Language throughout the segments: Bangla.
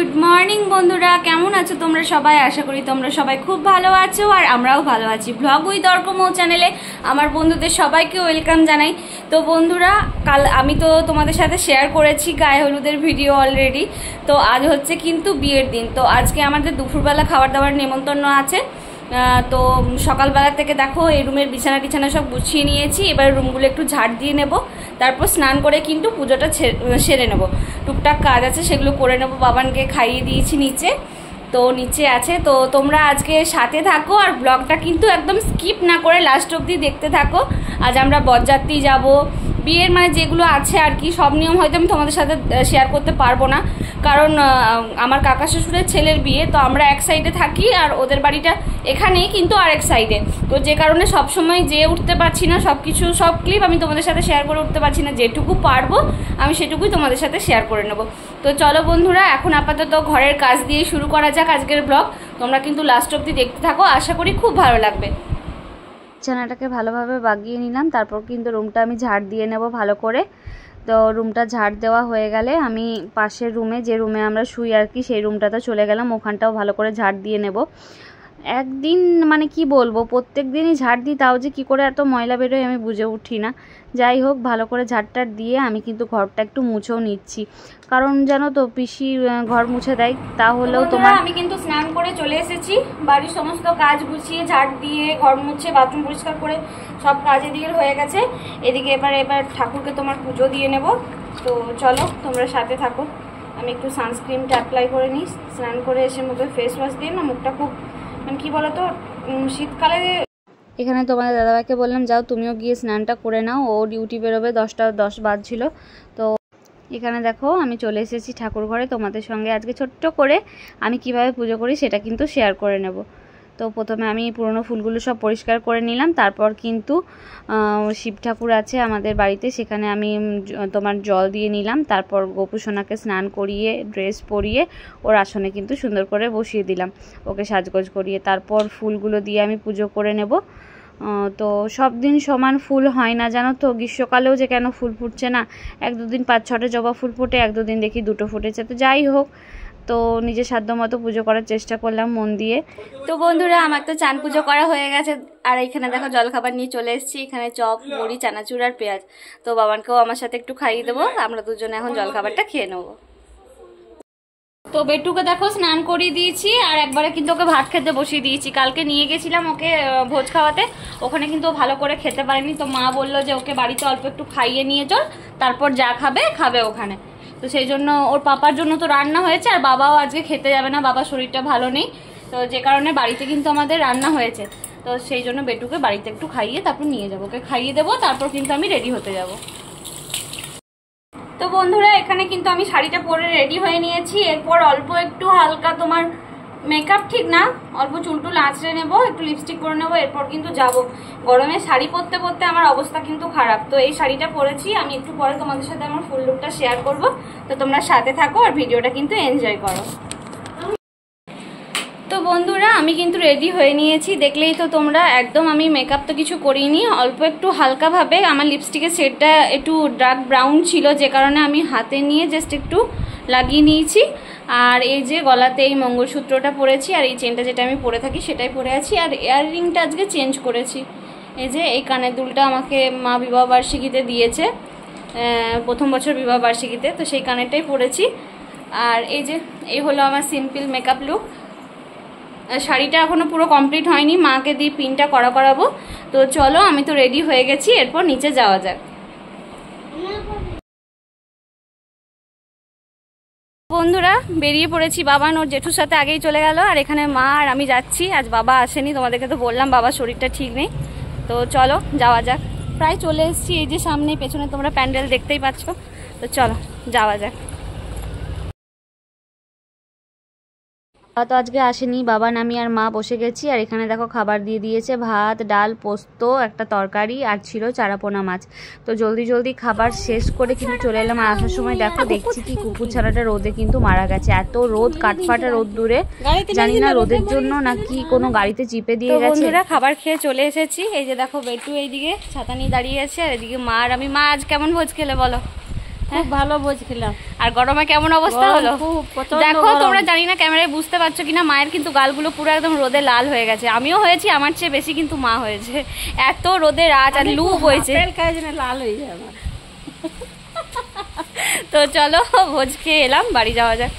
গুড মর্নিং বন্ধুরা, কেমন আছো তোমরা সবাই? আশা করি তোমরা সবাই খুব ভালো আছো আর আমরাও ভালো আছি। ব্লগ উইথ অর্কমৌ চ্যানেলে আমার বন্ধুদের সবাইকে ওয়েলকাম জানাই। তো বন্ধুরা, কাল আমি তো তোমাদের সাথে শেয়ার করেছি গায়ে হলুদের ভিডিও অলরেডি। তো আজ হচ্ছে কিন্তু বিয়ের দিন। তো আজকে আমাদের দুপুরবেলা খাবার দাবার নেমন্তন্ন আছে। তো সকালবেলা থেকে দেখো এই রুমের বিছানা টিছানা সব গুছিয়ে নিয়েছি। এবার রুমগুলো একটু ঝাড় দিয়ে নেব, তারপর স্নান করে কিন্তু পুজোটা সেরে নেব। টুকটাক কাজ আছে সেগুলো করে নেব। বাবানকে খাইয়ে দিয়েছি নিচে, তো নিচে আছে। তো তোমরা আজকে সাথে থাকো আর ব্লগটা কিন্তু একদম স্কিপ না করে লাস্ট অবধি দেখতে থাকো। আজ আমরা বরযাত্রী যাব, বিয়ের মানে যেগুলো আছে আর কি, সব নিয়ম হয়তো আমি তোমাদের সাথে শেয়ার করতে পারবো না, কারণ আমার কাকা শ্বশুরের ছেলের বিয়ে। তো আমরা এক সাইডে থাকি আর ওদের বাড়িটা এখানেই, কিন্তু আরেক সাইডে। তো যে কারণে সবসময় যেয়ে উঠতে পারছি না, সব ক্লিপ আমি তোমাদের সাথে শেয়ার করে উঠতে পারছি না। যেটুকু পারবো আমি সেটুকুই তোমাদের সাথে শেয়ার করে নেব। তো চলো বন্ধুরা, এখন আপাতত ঘরের কাজ দিয়ে শুরু করা যাক আজকের ব্লগ। তোমরা কিন্তু লাস্ট অবধি দেখতে থাকো, আশা করি খুব ভালো লাগবে। বিছানাটাকে ভালোভাবে বাগিয়ে নিলাম, তারপর কিন্তু রুমটা আমি ঝাড় দিয়ে নেব ভালো করে। তো রুমটা ঝাড় দেওয়া হয়ে গেলে আমি পাশের রুমে, যে রুমে আমরা শুই আর কি, সেই রুমটাতে চলে গেলাম। ওখানটাও ভালো করে ঝাড় দিয়ে নেব। একদিন মানে কি বলবো, প্রত্যেক দিনই ঝাড় দিই, তাও যে কী করে এত ময়লা বেরোয় আমি বুঝে উঠি না। যাই হোক, ভালো করে ঝাড়টার দিয়ে আমি কিন্তু ঘরটা একটু মুছেও নিচ্ছি, কারণ জানো তো পিসি ঘর মুছে দেয়। তাহলেও তোমার আমি কিন্তু স্নান করে চলে এসেছি, বাড়ির সমস্ত কাজ গুছিয়ে ঝাড় দিয়ে ঘর মুছে বাথরুম পরিষ্কার করে সব কাজ এদিকে হয়ে গেছে। এদিকে এবার ঠাকুরকে তোমার পুজো দিয়ে নেব। তো চলো তোমরা সাথে থাকো। আমি একটু সানস্ক্রিনটা অ্যাপ্লাই করে নিই। স্নান করে এসে মুখে ফেস ওয়াশ দিয়ে না মুখটা খুব মানে কি বলতো, শীতকালে। এখানে তোমাদের দাদাভাইকে বললাম যাও তুমিও গিয়ে স্নানটা করে নাও, ও ডিউটি বেরোবে 10টা 10 বাজছিল। তো এখানে দেখো আমি চলে এসেছি ঠাকুর ঘরে। তোমাদের সঙ্গে আজকে ছোট্ট করে আমি কিভাবে পুজো করি সেটা কিন্তু শেয়ার করে নেব। তো প্রথমে আমি পুরনো ফুলগুলো সব পরিষ্কার করে নিলাম। তারপর কিন্তু শিব ঠাকুর আছে আমাদের বাড়িতে, সেখানে আমি তোমার জল দিয়ে নিলাম। তারপর গোপু সোনাকে স্নান করিয়ে ড্রেস পরিয়ে ওর আসনে কিন্তু সুন্দর করে বসিয়ে দিলাম, ওকে সাজগোজ করিয়ে। তারপর ফুলগুলো দিয়ে আমি পুজো করে নেব। তো সব দিন সমান ফুল হয় না জানো তো, গ্রীষ্মকালেও যে কেন ফুল ফুটছে না, 1-2 দিন 5-6টা জবা ফুল ফুটে, 1-2 দিন দেখি 2টো ফুটেছে। তো যাই হোক, তো নিজের সাধ্য মতো পুজো করার চেষ্টা করলাম মন দিয়ে। তো বন্ধুরা, আমার তো চান পুজো করা হয়ে গেছে, আর এখানে দেখো জলখাবার নিয়ে চলে এসেছি। এখানে চপ, মুড়ি, চানাচুর আর পেঁয়াজ। তো বাবানকেও আমার সাথে একটু খাইয়ে দেবো, আমরা দুজনে এখন জলখাবারটা খেয়ে নেবো। তো বেটুকে দেখো স্নান করিয়ে দিয়েছি, আর একবারে কিন্তু ওকে ভাত খেতে বসিয়ে দিয়েছি। কালকে নিয়ে গেছিলাম ওকে ভোজ খাওয়াতে, ওখানে কিন্তু ও ভালো করে খেতে পারেনি। তো মা বললো যে ওকে বাড়িতে অল্প একটু খাইয়ে নিয়ে চল, তারপর যা খাবে ওখানে। তো সেই জন্য ওর পাপার জন্য তো রান্না হয়েছে, আর বাবাও আজকে খেতে যাবে না, বাবার শরীরটা ভালো নেই। তো যে কারণে বাড়িতে কিন্তু আমাদের রান্না হয়েছে। তো সেই জন্য বেটুকে বাড়িতে একটু খাইয়ে তারপর নিয়ে যাবো, ওকে খাইয়ে দেবো, তারপর কিন্তু আমি রেডি হতে যাবো। তো বন্ধুরা, এখানে কিন্তু আমি শাড়িটা পরে রেডি হয়ে নিয়েছি। এরপর অল্প একটু হালকা তোমার মেকআপ, ঠিক না, অল্প চুলটুল আঁচড়ে নেবো, একটু লিপস্টিক পরে নেবো, এরপর কিন্তু যাব। গরমে শাড়ি পরতে পরতে আমার অবস্থা কিন্তু খারাপ। তো এই শাড়িটা পরেছি, আমি একটু পরে তোমাদের সাথে আমার ফুল লুকটা শেয়ার করব। তো তোমরা সাথে থাকো আর ভিডিওটা কিন্তু এনজয় করো। তো বন্ধুরা, আমি কিন্তু রেডি হয়ে নিয়েছি, দেখলেই তো তোমরা। একদম আমি মেকআপ তো কিছু করিনি, অল্প একটু হালকাভাবে। আমার লিপস্টিকের শেডটা একটু ডার্ক ব্রাউন ছিল, যে কারণে আমি হাতে নিয়ে জাস্ট একটু লাগিয়ে নিয়েছি। আর এই যে গলাতে এই মঙ্গলসূত্রটা পরেছি, আর এই চেনটা যেটা আমি পরে থাকি সেটাই পরে আছি। আর ইয়াররিংটা আজকে চেঞ্জ করেছি। এই যে এই কানের দুলটা আমাকে মা বিবাহবার্ষিকীতে দিয়েছে, প্রথম বছর বিবাহবার্ষিকীতে, তো সেই কানেরটাই পরেছি। আর এই হলো আমার সিম্পল মেকআপ লুক। শাড়িটা এখনো পুরো কমপ্লিট হয়নি, মাকে দিয়ে পিনটা করাবো। তো চলো, আমি তো রেডি হয়ে গেছি, এরপর নিচে যাওয়া যাক। বন্ধুরা, বেরিয়ে পড়েছি। বাবা ওর জেঠুর সাথে আগেই চলে গেল, আর এখানে মা আর আমি যাচ্ছি। আজ বাবা আসেনি, তোমাদেরকে তো বললাম বাবার শরীরটা ঠিক নেই। তো চলো যাওয়া যাক। প্রায় চলে এসেছি, এই যে সামনে পেছনে তোমরা প্যান্ডেল দেখতেই পাচ্ছ। তো চলো যাওয়া যাক। তো আজকে আসেনি, বাবা আমি আর মা বসে গেছি। আর এখানে দেখো খাবার দিয়ে দিয়েছে, ভাত, ডাল, পোস্ত, একটা তরকারি, আর ছিল চারাপোনা মাছ। তো জলদি খাবার শেষ করে কিন্তু চলে এলাম। আর আসার সময় দেখছি কি কুকুর ছানাটা রোদে কিন্তু মারা গেছে। এত রোদ, কাঠফাটা রোদ দূরে, জানি না রোদের জন্য নাকি কোনো গাড়িতে চিপে দিয়ে গেছে। বন্ধুরা, খাবার খেয়ে চলে এসেছি। এই যে দেখো বেটু এইদিকে ছাতা নিয়ে দাঁড়িয়ে আছে, আর এদিকে মা আর আমি। মা, আজ কেমন ভোজ খেলে বলো? খুব ভালো ভোজ খেলাম। আর গরমে কেমন অবস্থা হলো দেখো তোমরা, জানি না ক্যামেরায় বুঝতে পারছো কিনা, মায়ের কিন্তু গালগুলো পুরো একদম রোদে লাল হয়ে গেছে। আমিও হয়েছি, আমার চেয়ে বেশি কিন্তু মা হয়েছে, এত রোদে রাত আর লু বইছে, লাল হয়ে যায় আমার। তো চলো ভোজ খেয়ে এলাম, বাড়ি যাওয়া যাক।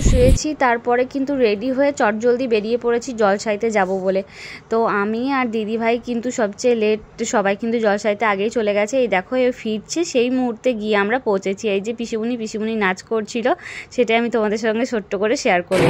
শুয়েছি, তারপরে কিন্তু রেডি হয়ে চটজলদি বেরিয়ে পড়েছি জলসাইতে যাব বলে। তো আমি আর দিদিভাই কিন্তু সবচেয়ে লেট, সবাই কিন্তু জলসাইতে আগেই চলে গেছে। এই দেখো এ ফিরছে, সেই মুহূর্তে গিয়ে আমরা পৌঁছেছি। এই যে পিসিমণি নাচ করছিল, সেটাই আমি তোমাদের সঙ্গে ছোট্ট করে শেয়ার করি।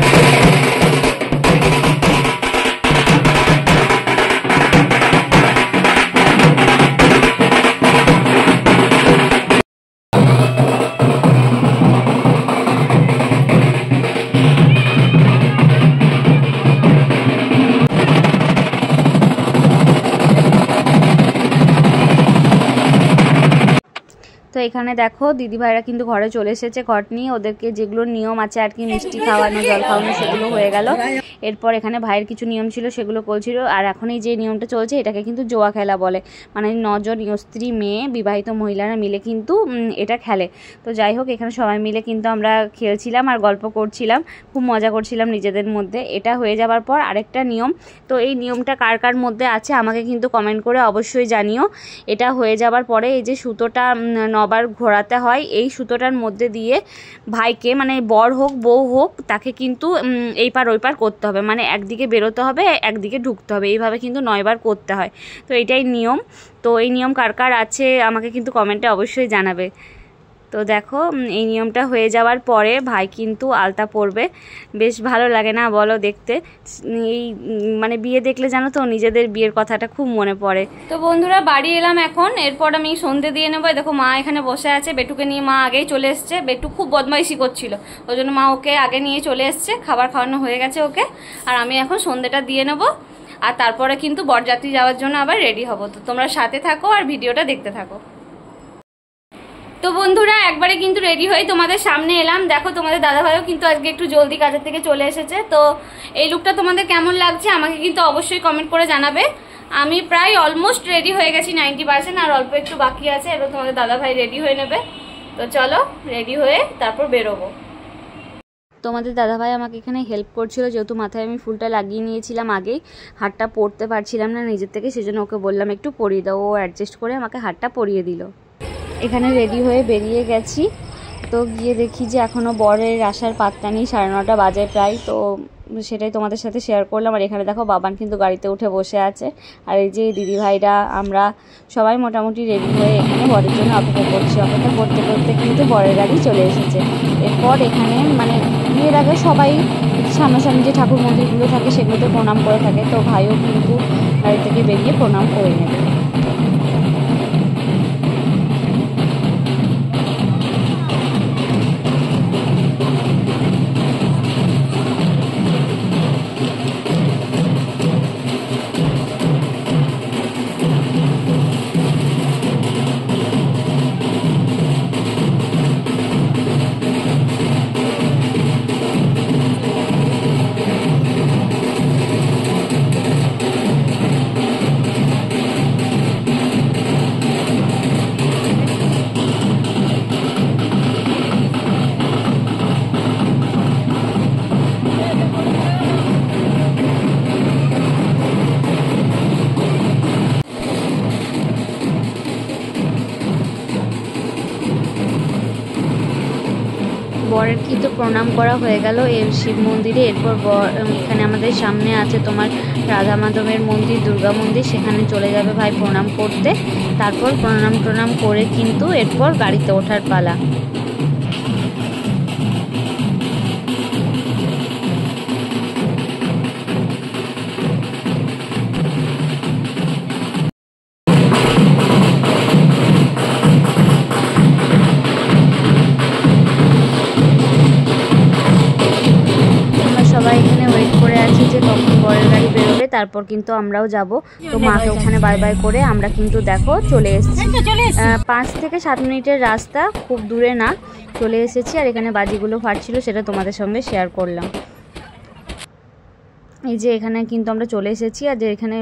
তো এখানে দেখো দিদিভাইরা কিন্তু ঘরে চলে এসেছে ঘট নিয়ে, ওদেরকে যেগুলো নিয়ম আছে আর কি, মিষ্টি খাওয়ানো, জল খাওয়ানো, সেগুলো হয়ে গেল। এরপর এখানে ভাইয়ের কিছু নিয়ম ছিল, সেগুলো করছিল। আর এখন এই যে নিয়মটা চলছে, এটাকে কিন্তু জোয়া খেলা বলে, মানে 9 জন স্ত্রী মেয়ে বিবাহিত মহিলারা মিলে কিন্তু এটা খেলে। তো যাই হোক, এখানে সবাই মিলে কিন্তু আমরা খেলছিলাম আর গল্প করছিলাম, খুব মজা করছিলাম নিজেদের মধ্যে। এটা হয়ে যাবার পর আরেকটা নিয়ম, তো এই নিয়মটা কার কার মধ্যে আছে আমাকে কিন্তু কমেন্ট করে অবশ্যই জানিও। এটা হয়ে যাবার পরে এই যে সুতোটা 9 বার ঘোরাতে হয়, এই সুতোটার মধ্যে দিয়ে ভাইকে, মানে বর হোক বউ হোক, তাকে কিন্তু এই পার ওই পার করতে হবে, মানে একদিকে বেরোতে হবে একদিকে ঢুকতে হবে, এইভাবে কিন্তু 9 বার করতে হয়। তো এটাই নিয়ম। তো এই নিয়ম কার কার আছে আমাকে কিন্তু কমেন্টে অবশ্যই জানাবে। তো দেখো এই নিয়মটা হয়ে যাওয়ার পরে ভাই কিন্তু আলতা পরবে, বেশ ভালো লাগে না বলো দেখতে? এই মানে বিয়ে দেখলে জানো তো নিজেদের বিয়ের কথাটা খুব মনে পড়ে। তো বন্ধুরা বাড়ি এলাম এখন, এরপর আমি সন্ধে দিয়ে নেবো। দেখো মা এখানে বসে আছে, বেটুকে নিয়ে মা আগেই চলে এসছে। বেটু খুব বদমাইশি করছিল, ওই জন্য মা ওকে আগে নিয়ে চলে এসছে, খাবার খাওয়ানো হয়ে গেছে ওকে। আর আমি এখন সন্ধেটা দিয়ে নেবো, আর তারপরে কিন্তু বরযাত্রী যাওয়ার জন্য আবার রেডি হবো। তো তোমরা সাথে থাকো আর ভিডিওটা দেখতে থাকো। তো বন্ধুরা একবারে কিন্তু রেডি হয়ে তোমাদের সামনে এলাম। দেখো তোমাদের দাদাভাইও কিন্তু আজকে একটু জলদি কাজের থেকে চলে এসেছে। তো এই লুকটা তোমাদের কেমন লাগছে আমাকে কিন্তু অবশ্যই কমেন্ট করে জানাবে। আমি প্রায় অলমোস্ট রেডি হয়ে গেছি 90%, আর অল্প একটু বাকি আছে। এবার তোমাদের দাদাভাই রেডি হয়ে নেবে। তো চলো রেডি হয়ে তারপর বেরোবো। তোমাদের দাদাভাই আমাকে এখানে হেল্প করছিল, যেহেতু মাথায় আমি ফুলটা লাগিয়ে নিয়েছিলাম আগেই, হারটা পরতে পারছিলাম না নিজের থেকে, সেজন্য ওকে বললাম একটু পরিয়ে দাও। ও অ্যাডজাস্ট করে আমাকে হারটা পরিয়ে দিল। এখানে রেডি হয়ে বেরিয়ে গেছি। তো গিয়ে দেখি যে এখনও বরের আসার পাত্তা নেই, 9:30 বাজে প্রায়। তো সেটাই তোমাদের সাথে শেয়ার করলাম। আর এখানে দেখো বাবান কিন্তু গাড়িতে উঠে বসে আছে, আর এই যে দিদিভাইরা আমরা সবাই মোটামুটি রেডি হয়ে এখানে বরের জন্য অপেক্ষা করছি। অপেক্ষা করতে করতে কিন্তু বরের গাড়ি চলে এসেছে। এরপর এখানে মানে বিয়ের আগে সবাই সামনাসামনি যে ঠাকুর মন্দিরগুলো থাকে সেগুলোতে প্রণাম করে থাকে। তো ভাইও কিন্তু গাড়ি থেকে বেরিয়ে প্রণাম করে নেবে। বরের কিন্তু প্রণাম করা হয়ে গেল এই শিব মন্দিরে। এরপর এখানে আমাদের সামনে আছে তোমার রাধা মাধবের মন্দির, দুর্গা মন্দির, সেখানে চলে যাবে ভাই প্রণাম করতে। তারপর প্রণাম করে কিন্তু এরপর গাড়িতে ওঠার পালা। তারপর কিন্তু আমরাও যাব। তো মাকে ওখানে বাই বাই করে আমরা কিন্তু দেখো চলে এসেছি। 5 থেকে 7 মিনিটের রাস্তা, খুব দূরে না, চলে এসেছি। আর এখানে বাজিগুলো ফাটছিল, সেটা তোমাদের সঙ্গে শেয়ার করলাম। এই যে এখানে কিন্তু আমরা চলে এসেছি, আর যে এখানে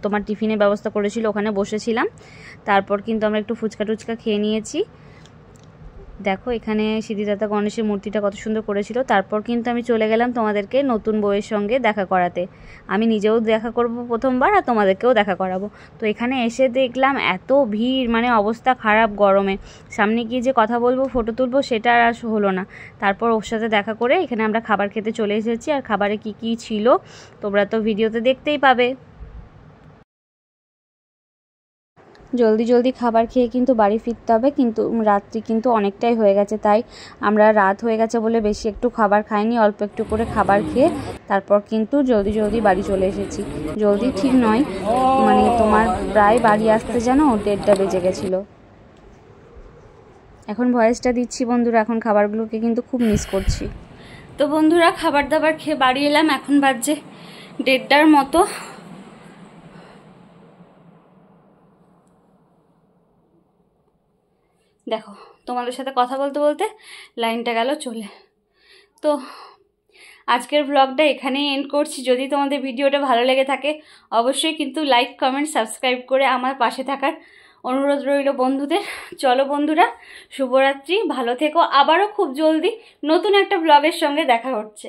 তোমার টিফিনের ব্যবস্থা করেছিল ওখানে বসেছিলাম। তারপর কিন্তু আমরা একটু ফুচকা টুচকা খেয়ে নিয়েছি। দেখো এখানে সিদ্ধিদাতা গণেশের মূর্তিটা কত সুন্দর করেছিল। তারপর কিন্তু আমি চলে গেলাম তোমাদেরকে নতুন বউয়ের সঙ্গে দেখা করাতে। আমি নিজেও দেখা করব প্রথমবার, আর তোমাদেরকেও দেখা করাবো। তো এখানে এসে দেখলাম এত ভিড়, মানে অবস্থা খারাপ গরমে। সামনে গিয়ে যে কথা বলবো, ফটো তুলবো, সেটা আর হলো না। তারপর ওর সাথে দেখা করে এখানে আমরা খাবার খেতে চলে এসেছি। আর খাবারে কি কি ছিল তোমরা তো ভিডিওতে দেখতেই পাবে। জলদি জলদি খাবার খেয়ে কিন্তু বাড়ি ফিরতে হবে, কিন্তু রাত্রি কিন্তু অনেকটাই হয়ে গেছে, তাই আমরা রাত হয়ে গেছে বলে বেশি একটু খাবার খাইনি, অল্প একটু করে খাবার খেয়ে তারপর কিন্তু জলদি জলদি বাড়ি চলে এসেছি। জলদি ঠিক নয়, মানে তোমার প্রায় বাড়ি আসতে যেন 1:30 বেজে গেছিলো। এখন ভয়েসটা দিচ্ছি বন্ধুরা, এখন খাবারগুলোকে কিন্তু খুব মিস করছি। তো বন্ধুরা খাবার দাবার খেয়ে বাড়ি এলাম, এখন বাজছে 1:30 মতো। দেখো তোমাদের সাথে কথা বলতে বলতে লাইনটা গেল চলে। তো আজকের ব্লগটা এখানেই এন্ড করছি। যদি তোমাদের ভিডিওটা ভালো লেগে থাকে অবশ্যই কিন্তু লাইক কমেন্ট সাবস্ক্রাইব করে আমার পাশে থাকার অনুরোধ রইল বন্ধুদের। চলো বন্ধুরা, শুভরাত্রি, ভালো থেকো। আবারও খুব জলদি নতুন একটা ব্লগের সঙ্গে দেখা হচ্ছে।